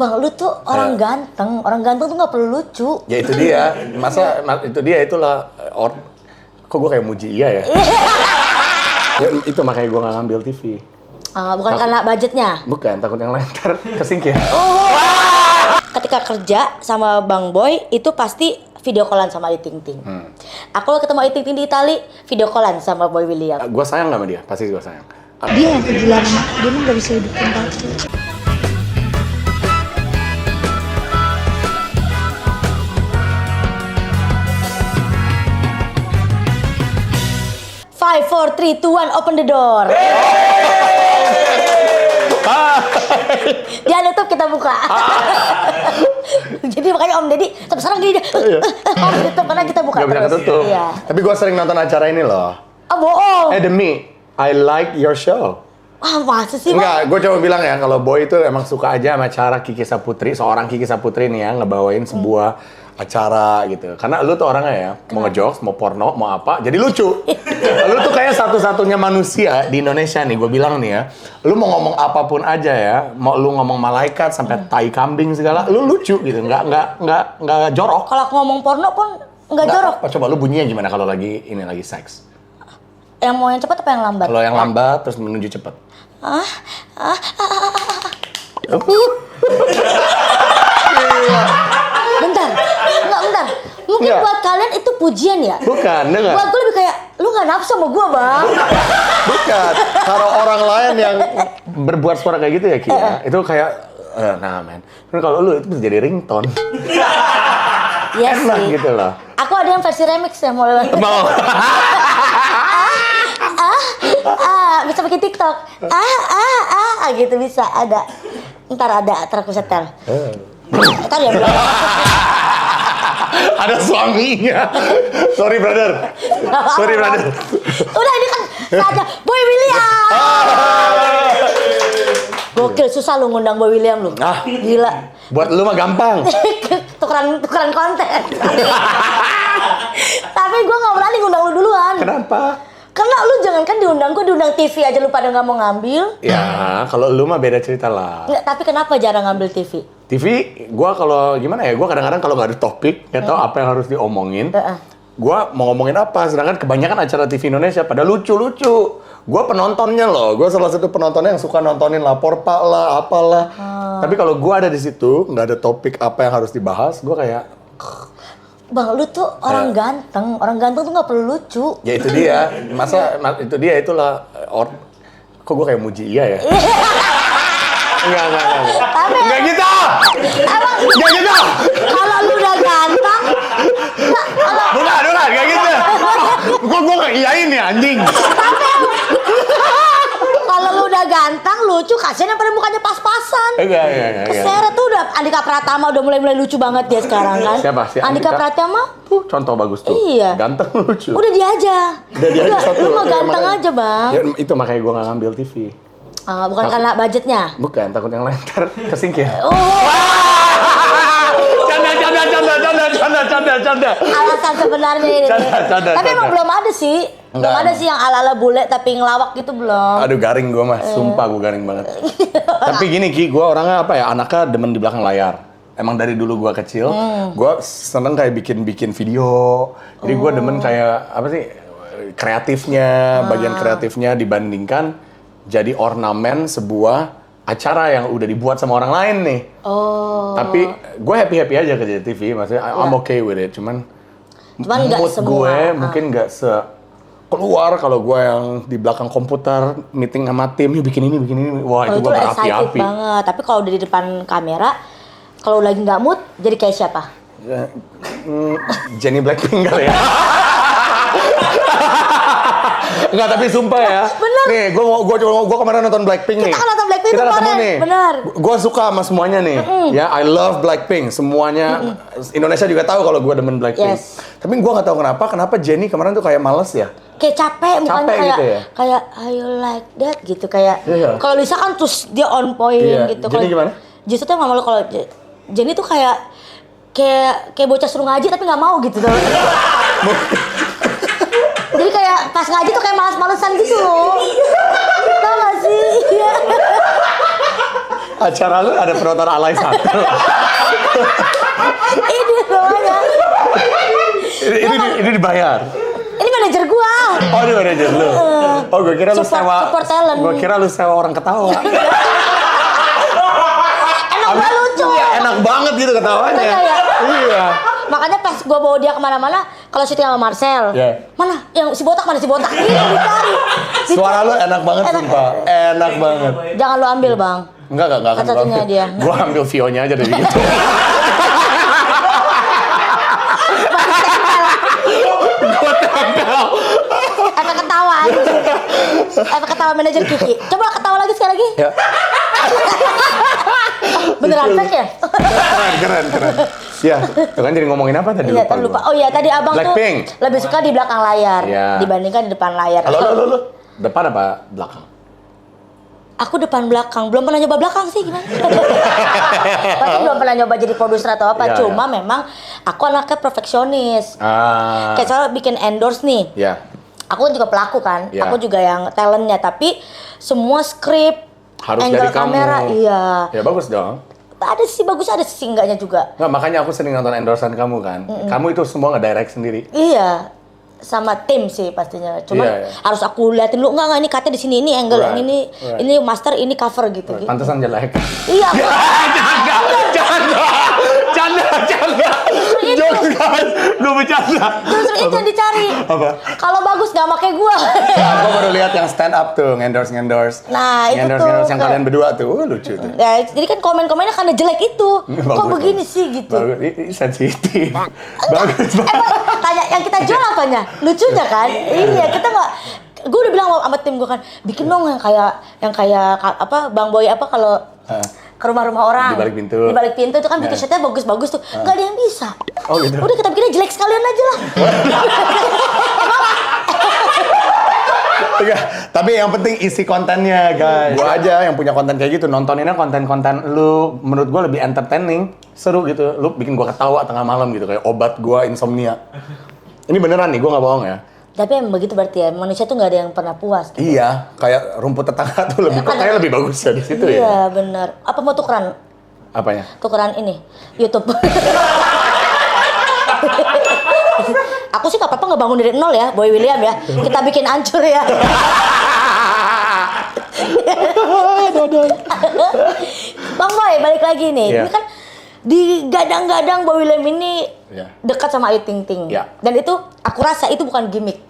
Bang, lu tuh orang ganteng. Orang ganteng tuh nggak perlu lucu. Ya itu dia. Masa itu dia itulah kok gue kayak muji iya ya? Ya, itu makanya gue nggak ngambil TV. Bukan karena budgetnya? Bukan, takut yang lain ntar kesingkir. Ketika kerja sama Bang Boy, itu pasti video callan sama Ayu Ting Ting. Aku ketemu Ayu Ting Ting di Itali, video callan sama Boy William. Gue sayang nggak sama dia? Pasti gue sayang. Dia yang kegilaan, dia emang gak bisa hidup tanpa aku. 5, 4, 3, 2, 1, open the door. Dia nutup, kita buka. Jadi makanya Om Deddy sampai sekarang gini dia. Om tutup karena kita buka. Gak bisa ketutup. Iya. Tapi gue sering nonton acara ini loh. Bohong. Demi, I like your show. Masa sih? Enggak, gue coba bilang ya, kalau Boy itu emang suka aja sama cara Kiki Saputri, seorang Kiki Saputri nih ya, ngebawain sebuah acara gitu. Karena lu tuh orangnya ya, mau ngejokes, mau porno, mau apa, jadi lucu. Lu tuh kayak satu-satunya manusia di Indonesia nih, gue bilang nih ya, lu mau ngomong apapun aja ya, mau lu ngomong malaikat sampai tai kambing segala, lu lucu gitu, nggak jorok. Kalau aku ngomong porno pun nggak jorok. Apa, coba lu bunyinya gimana kalau lagi seks? Yang mau yang cepat apa yang lambat? Kalau yang lambat terus menuju cepat. Bentar. Mungkin Nggak. buat kalian itu pujian ya? Bukan, dengar. Buat gue lebih kayak, lu gak nafsu sama gue, Bang. Bukan. Kalau orang lain yang berbuat suara kayak gitu ya, Ki, ya, itu kayak, nah men. Tapi kalau lu itu bisa jadi ringtone. Iya Enak sih. gitu loh. Aku ada yang versi remix ya, mulai. Mau. Bisa bikin TikTok. Gitu bisa, ada. Ntar aku setel. Ntar ya, belum. Ada suaminya. Sorry brother. Udah ini kan saja Boy William. Gokil, susah lu ngundang Boy William lu. Gila. Buat lu mah gampang. tukeran konten. Tapi gue nggak berani ngundang lu duluan. Kenapa? Karena lu jangankan diundang, gue diundang TV aja lu pada nggak mau ngambil. Ya, kalau lu mah beda cerita lah. Nggak, tapi kenapa jarang ngambil TV? TV, gua kalau gimana ya, gua kadang-kadang kalau nggak ada topik, nggak tahu apa yang harus diomongin. Gua mau ngomongin apa, sedangkan kebanyakan acara TV Indonesia pada lucu-lucu. Gua penontonnya loh, gua salah satu penontonnya yang suka nontonin Lapor Pak lah, apalah. Tapi kalau gua ada di situ, nggak ada topik apa yang harus dibahas, gua kayak Bang, lu tuh orang ganteng. Orang ganteng tuh nggak perlu lucu. ya itu dia. Masa itu dia itulah kok gua kayak muji iya ya? Enggak. Tapi Enggak gitu. emang Enggak gitu. kalau lu udah ganteng, Bukan, enggak gitu. Gua nggak iyain ya anjing. kalau lu udah ganteng, lucu, kasihan yang pada mukanya pas-pasan. Enggak. Keseret tuh udah Andika Pratama udah mulai lucu banget dia sekarang kan. Siapa sih Andika Pratama? Tuh contoh bagus tuh. Iya. Ganteng lucu. Udah dia aja. Udah dia aja satu. Lu mah Iya, ganteng makanya. aja, Bang. Ya, itu makanya gua nggak ngambil TV. Bukan karena budgetnya? Bukan, takut yang lain ntar kesingkir. Canda. Alasan sebenarnya ini. Canda. Tapi emang belum ada sih. Belum Enggak. ada sih yang ala-ala bule tapi ngelawak gitu belum. Aduh garing gua mah, sumpah gua garing banget. Tapi gini Ki, gua orangnya apa ya, anaknya demen di belakang layar. Emang dari dulu gua kecil, gua seneng kayak bikin video. Jadi gua demen kayak apa sih, kreatifnya, bagian kreatifnya dibandingkan jadi ornamen sebuah acara yang udah dibuat sama orang lain nih. Tapi gue happy aja kerja di TV, maksudnya I'm okay with it. Cuman nggak mood semua. gue mungkin nggak keluar kalau gue yang di belakang komputer meeting sama tim, yuk bikin ini, wah itu gue excited berapi-api. banget. Tapi kalau udah di depan kamera, kalau lagi nggak mood, jadi kayak siapa? Jennie Blackpink kali ya. Enggak, tapi sumpah ya. Bener. Nih, gue kemarin nonton Blackpink nih. Kita kan nonton Blackpink Kita ketemu kemarin, nih. bener. Gue suka sama semuanya nih. Ya, I love Blackpink. Semuanya. Indonesia juga tahu kalau gue demen Blackpink. Yes. Tapi gue nggak tahu kenapa Jennie kemarin tuh kayak males ya. Kayak capek, mukanya Capek kayak gitu ya? kayak you like that gitu kayak. Iya. Kalau Lisa kan terus dia on point Iya. gitu. Jennie gimana? Justru tuh nggak malu kalau Jennie tuh kayak bocah suruh ngaji tapi nggak mau gitu tuh. Jadi kayak pas ngaji tuh kayak malas-malesan gitu loh. Tau gak sih? Iya. Acara lu ada penonton alay satu. Ini namanya. Ini dibayar. Ini manajer gua. Oh, ini manajer lu. Oh, gue kira lu sewa. Support talent. Gue kira lu sewa orang ketawa. Enak banget, lucu. Iya, enak banget gitu ketawanya. Iya. Iya. Makanya pas gua bawa dia kemana-mana, kalau syuting sama Marcel, Iya. mana yang si botak mana si botak ini dicari. Suara lu enak banget sumpah. Enak banget. Jangan lu ambil, Bang. Enggak akan Satu-satunya dia. Gua ambil Vio-nya aja dari gitu. Gua tempel. Efek ketawa anjing. Efek ketawa manajer Kiki. Coba ketawa lagi sekali lagi. Ya. Beneran fake ya? Keren. Ya, itu kan jadi ngomongin apa tadi Iya, lupa. Oh iya, tadi abang Blackpink. tuh lebih suka di belakang layar Iya. dibandingkan di depan layar. Lu. Depan apa belakang? Aku depan belakang, belum pernah nyoba belakang sih gimana? Bahkan belum pernah nyoba jadi produser atau apa. Iya, Cuma memang aku anaknya perfeksionis. Kayak soal bikin endorse nih. Ya. Aku juga pelaku kan, Iya. aku juga yang talentnya. Tapi semua skrip, Harus angle dari kamu. kamera, iya. Ya bagus dong. Ada sih bagus, ada sih enggaknya juga. Nggak, makanya aku sering nonton endorsean kamu kan. Kamu itu semua nge-direct sendiri. Iya, sama tim sih pastinya. Cuman Iya. harus aku liatin dulu, enggak ini katanya di sini, ini angle Right, yang ini, right. ini master, ini cover gitu. Pantesan jelek. Iya. Canda. Jokes guys, gue bercanda. Justru itu yang dicari. Apa? Kalau bagus nggak pakai gua. Gue baru lihat yang stand up tuh, ngendorse. Nah, itu tuh Ngendorse yang kayak- kalian berdua tuh, lucu tuh. Ya, jadi kan komen-komennya karena jelek itu. Kok Bagus, begini bagus. sih gitu. Bagus, ini sensitif. Bagus banget. Emang tanya yang kita jual apanya? Lucunya kan? Iya, kita nggak. Gue udah bilang sama tim gue kan, bikin dong yang kayak apa Bang Boy apa kalau ke rumah-rumah orang. Di balik pintu. Di balik pintu itu kan bikin Nah. shotnya bagus-bagus tuh. Nggak ada yang bisa. Oh, gitu. Udah kita bikinnya jelek sekalian aja lah. Enggak, tapi yang penting isi kontennya guys. Gua aja yang punya konten kayak gitu, nontoninnya konten-konten lu menurut gua lebih entertaining, seru gitu. Lu bikin gua ketawa tengah malam gitu, kayak obat gua insomnia. Ini beneran nih, gua nggak bohong ya. Tapi emang begitu berarti ya, manusia tuh nggak ada yang pernah puas. Gitu. Iya, kayak rumput tetangga tuh lebih kayaknya lebih bagus ya di situ Iya, ya. bener. Apa mau tukeran? Apanya? Tukeran ini, YouTube. Aku sih nggak apa-apa ngebangun dari nol ya, Boy William ya. Kita bikin hancur ya. Bang Boy, balik lagi nih. Iya. Ini kan digadang-gadang Boy William ini Iya. dekat sama Ayu Ting Ting. Iya. Dan itu aku rasa itu bukan gimmick.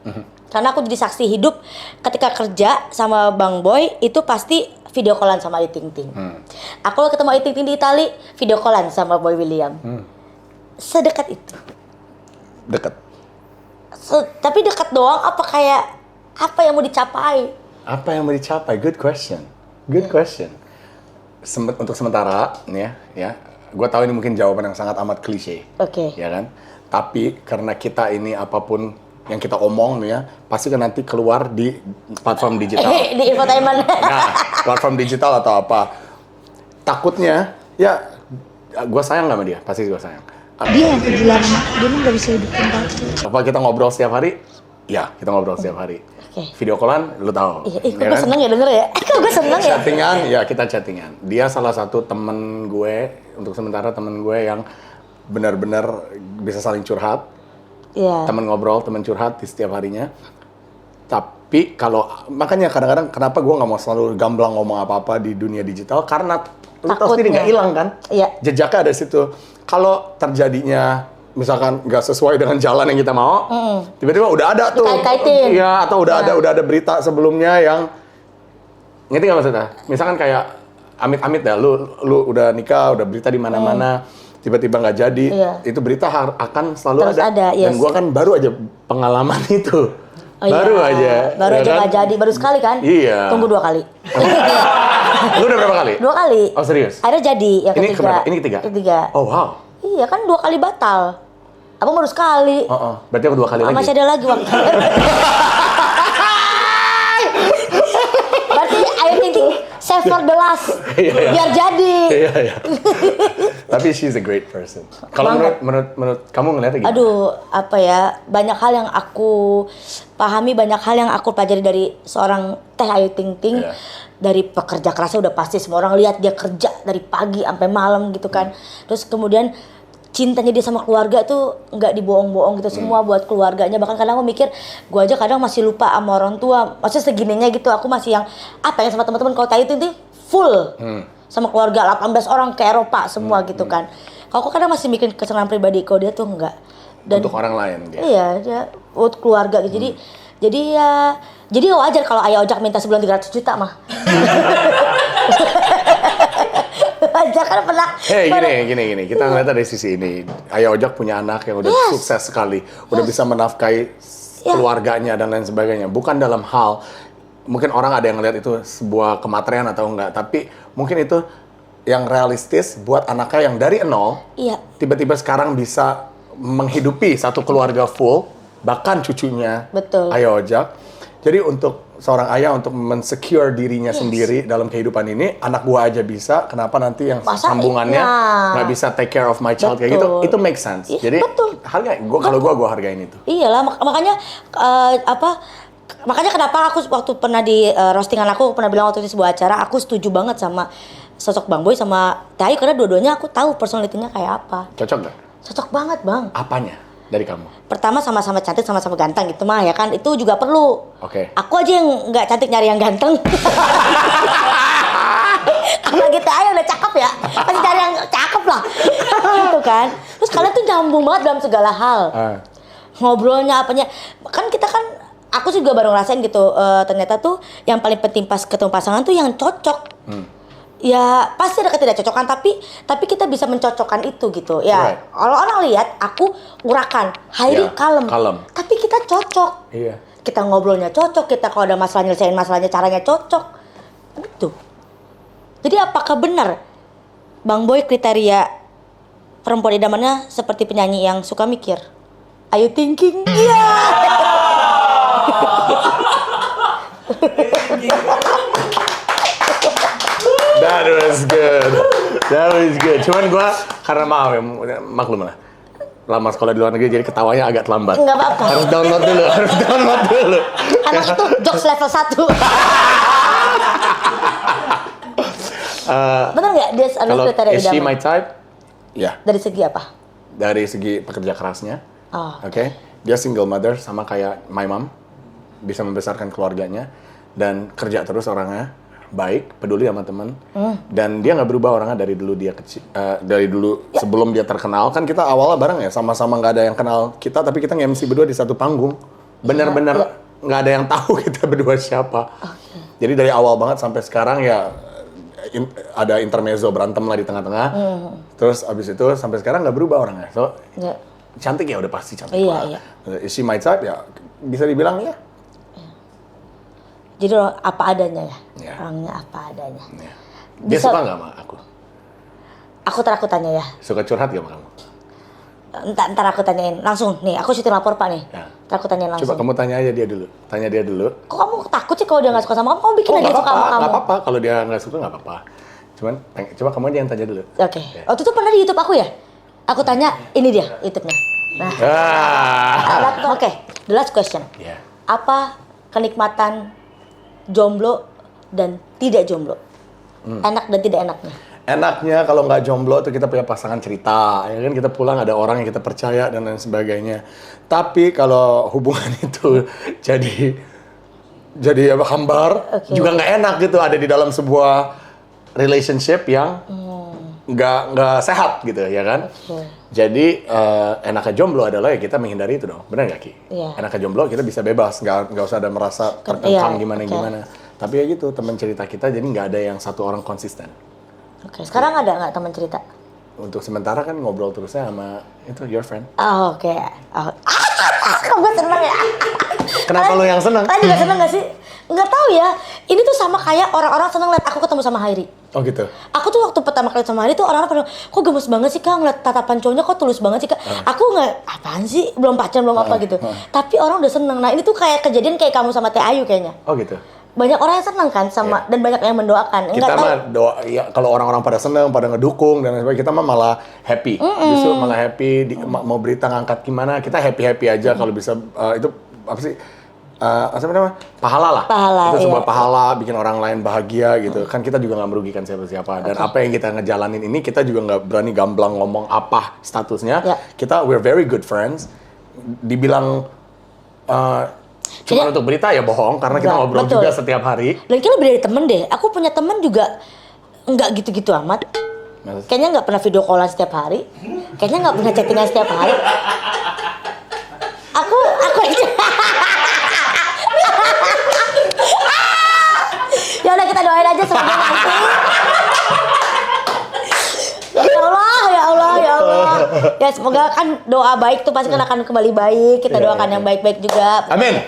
Karena aku jadi saksi hidup ketika kerja sama Bang Boy itu pasti video callan sama Ayu Ting Ting. Aku ketemu Ayu Ting Ting di Itali, video callan sama Boy William. Sedekat itu. Deket. Tapi dekat doang apa kayak apa yang mau dicapai? Apa yang mau dicapai? Good question. Good question. Untuk sementara, nih ya, gue tahu ini mungkin jawaban yang sangat amat klise. Oke. Ya kan? Tapi karena kita ini apapun yang kita omong nih ya, pasti kan nanti keluar di platform digital. Di infotainment. Nah, platform digital atau apa. Takutnya, ya gue sayang sama dia, pasti gue sayang. Dia yang kegilaan, dia mah nggak bisa hidup tanpa aku. Apa kita ngobrol setiap hari? Ya, kita ngobrol setiap hari. Oke. Video callan, lu tahu. Iya, kok gue seneng ya denger ya. Kok gue seneng ya. Chattingan, ya kita chattingan. Dia salah satu temen gue, untuk sementara temen gue yang benar-benar bisa saling curhat. Iya. Temen ngobrol, temen curhat di setiap harinya. Tapi kalau, makanya kadang-kadang kenapa gue nggak mau selalu gamblang ngomong apa-apa di dunia digital, karena lu tahu sendiri nggak hilang kan? Iya. Jejaknya ada di situ. Kalau terjadinya misalkan nggak sesuai dengan jalan yang kita mau, tiba-tiba udah ada tuh. Dikait-kaitin. Iya, atau udah ada berita sebelumnya yang ngerti nggak maksudnya? Misalkan kayak amit-amit dah, lu udah nikah, udah berita di mana-mana, tiba-tiba nggak jadi, Iya. itu berita akan selalu Terus ada, yes. Dan gua kan baru aja pengalaman itu. Oh, baru iya. aja. Baru ya aja kan? nggak jadi, baru sekali kan? Iya. Tunggu 2 kali. Lu udah berapa kali? 2 kali. Oh serius? Akhirnya jadi yang Ini ketiga. keberapa? Ini ketiga? Ketiga. Oh wow. Iya kan 2 kali batal. Abang baru sekali. Oh. Berarti aku 2 kali lagi. Masih ada lagi waktu. Berarti Ayu Ting Ting save for the last. Iya. Biar jadi. Iya. Tapi she's a great person. Kalau menurut kamu ngeliatnya gimana? Aduh, apa ya? Banyak hal yang aku pahami, banyak hal yang aku pelajari dari seorang Teh Ayu Ting Ting. Iya. Dari pekerja kerasnya udah pasti semua orang lihat dia kerja dari pagi sampai malam gitu kan. Terus kemudian cintanya dia sama keluarga tuh nggak dibohong-bohong gitu, semua buat keluarganya. Bahkan kadang aku mikir, gue aja kadang masih lupa sama orang tua. Maksudnya segininya gitu, aku masih yang pengen sama teman-teman. Kalau Teh Ayu Ting Ting full sama keluarga 18 orang ke Eropa semua gitu kan. Kalau aku kadang masih mikirin kesenangan pribadi, kalau dia tuh enggak. Untuk orang lain dia. Iya, dia buat keluarga gitu. Jadi wajar kalau Ayah Ojak minta sebulan 300 juta mah. Wajar kan pernah. Gini. Kita ngeliat dari sisi ini. Ayah Ojak punya anak yang udah sukses sekali. Udah bisa menafkahi keluarganya dan lain sebagainya. Bukan dalam hal, mungkin orang ada yang ngeliat itu sebuah kematerian atau enggak. Tapi mungkin itu yang realistis buat anaknya yang dari nol. Iya. Tiba-tiba sekarang bisa menghidupi satu keluarga full. Bahkan cucunya. Betul. Ayah Ojak. Jadi untuk seorang ayah untuk mensecure dirinya sendiri dalam kehidupan ini, anak gua aja bisa, kenapa nanti yang sambungannya nggak bisa take care of my child kayak gitu? Itu make sense. Jadi harga kalau gua hargain itu. Iyalah, makanya makanya kenapa aku waktu pernah di roastingan aku pernah bilang waktu di sebuah acara, aku setuju banget sama sosok Bang Boy sama Teh Ayu karena dua-duanya aku tahu personalitinya kayak apa. Cocok nggak? Cocok banget, Bang. Apanya dari kamu? Pertama sama-sama cantik, sama-sama ganteng gitu mah ya kan, itu juga perlu. Oke. Aku aja yang nggak cantik nyari yang ganteng. Apalagi Teh Ayu udah cakep ya, pasti cari yang cakep lah. Gitu kan. Terus kalian tuh nyambung banget dalam segala hal. Ngobrolnya apanya, kan kita kan, aku juga baru ngerasain gitu, ternyata tuh yang paling penting pas ketemu pasangan tuh yang cocok. Ya pasti ada ketidakcocokan, tapi kita bisa mencocokkan itu gitu ya. Kalau orang lihat aku urakan, Hairi kalem, tapi kita cocok. Iya. Kita ngobrolnya cocok, kita kalau ada masalah nyelesain masalahnya caranya cocok gitu. Jadi apakah benar Bang Boy kriteria perempuan idamannya seperti penyanyi yang suka mikir? Ayu Ting Ting. Iya. That was good. Cuman gua karena maklum lah. Lama sekolah di luar negeri jadi ketawanya agak terlambat. Enggak apa-apa. Harus download dulu. Anak itu jokes level 1. Benar nggak dia adalah kriteria Is she idaman? my type? Ya. Dari segi apa? Dari segi pekerja kerasnya. Oh. Oke. Dia single mother sama kayak my mom. Bisa membesarkan keluarganya dan kerja terus orangnya. Baik, peduli sama teman, dan dia nggak berubah orangnya dari dulu dia kecil, dari dulu sebelum dia terkenal. Kan kita awalnya bareng ya, sama-sama nggak ada yang kenal kita, tapi kita nge-MC berdua di satu panggung. Bener-bener nggak ada yang tahu kita berdua siapa. Jadi dari awal banget sampai sekarang ya ada intermezzo berantem lah di tengah-tengah. Terus abis itu sampai sekarang nggak berubah orangnya. So cantik ya udah pasti cantik. Iya. Is she my type ya bisa dibilang ya. Jadi apa adanya ya, orangnya apa adanya. Dia suka nggak sama aku? Aku ntar aku tanya ya. Suka curhat gak sama kamu? Ntar aku tanyain langsung nih. Aku syuting lapor Pak nih. Ntar aku tanyain langsung. Coba kamu tanya aja dia dulu. Tanya dia dulu. Kok kamu takut sih kalau dia nggak suka sama kamu? Kamu bikin aja suka sama kamu. Nggak apa-apa. Kalau dia nggak suka nggak apa-apa. Cuman coba kamu aja yang tanya dulu. Oke. Waktu itu pernah di YouTube aku ya. Aku tanya ini dia YouTube-nya. Nah. Oke. The last question. Apa kenikmatan jomblo dan tidak jomblo? Enak dan tidak enaknya? Enaknya kalau nggak jomblo tuh kita punya pasangan cerita, ya kan, kita pulang ada orang yang kita percaya dan lain sebagainya. Tapi kalau hubungan itu jadi hambar, juga nggak enak gitu, ada di dalam sebuah relationship yang nggak sehat gitu ya kan. Jadi enaknya jomblo adalah ya kita menghindari itu dong, benar nggak Ki? Enaknya jomblo kita bisa bebas, nggak usah ada merasa terkekang gimana. Tapi ya gitu, teman cerita kita jadi nggak ada yang satu orang konsisten. Sekarang ada nggak teman cerita? Untuk sementara kan ngobrol terusnya sama itu your friend. Oke. Gue seneng ya. Kenapa lu yang seneng? Kalian juga seneng nggak sih? Nggak tahu ya. Ini tuh sama kayak orang-orang seneng liat aku ketemu sama Hairi. Oh gitu. Aku tuh waktu pertama kali sama Hairi tuh orang-orang pada, kok gemes banget sih Kak, ngeliat tatapan cowoknya kok tulus banget sih Kak. Aku nggak, apaan sih, belum pacaran belum apa gitu. Tapi orang udah seneng. Nah ini tuh kayak kejadian kayak kamu sama Teh Ayu kayaknya. Oh gitu. banyak orang yang senang kan sama dan banyak yang mendoakan. Kita mah doa, ya, kalau orang-orang pada seneng, pada ngedukung dan lain sebagainya, kita mah malah happy. Justru malah happy mau berita ngangkat gimana, kita happy aja kalau bisa itu apa sih? Apa namanya? Pahala lah. Itu sebuah pahala, bikin orang lain bahagia gitu. Kan kita juga nggak merugikan siapa-siapa. Dan apa yang kita ngejalanin ini, kita juga nggak berani gamblang ngomong apa statusnya. Kita we're very good friends. Dibilang cuma untuk berita ya bohong, karena kita ngobrol juga setiap hari. Dan kita lebih dari temen deh. Aku punya temen juga nggak gitu-gitu amat. Kayaknya nggak pernah video callan setiap hari. Kayaknya nggak pernah chattingan setiap hari. Aku aja. Ya udah kita doain aja semoga nanti. Ya Allah. Ya semoga kan doa baik tuh pasti kan akan kembali baik. Kita doakan yang baik-baik juga. Amin.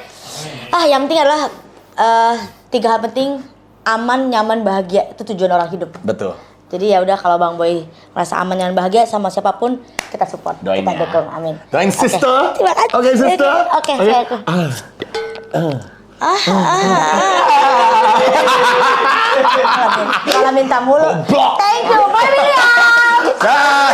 Yang penting adalah 3 hal penting, aman, nyaman, bahagia. Itu tujuan orang hidup. Betul. Jadi ya udah kalau Bang Boy merasa aman dan bahagia sama siapapun, kita support, Doain kita ya. dukung. Amin. Doain sister. Terima kasih. Oke, sister. Oke, sayangku. Malah minta mulu. Goblok. Thank you, bye William. Dah.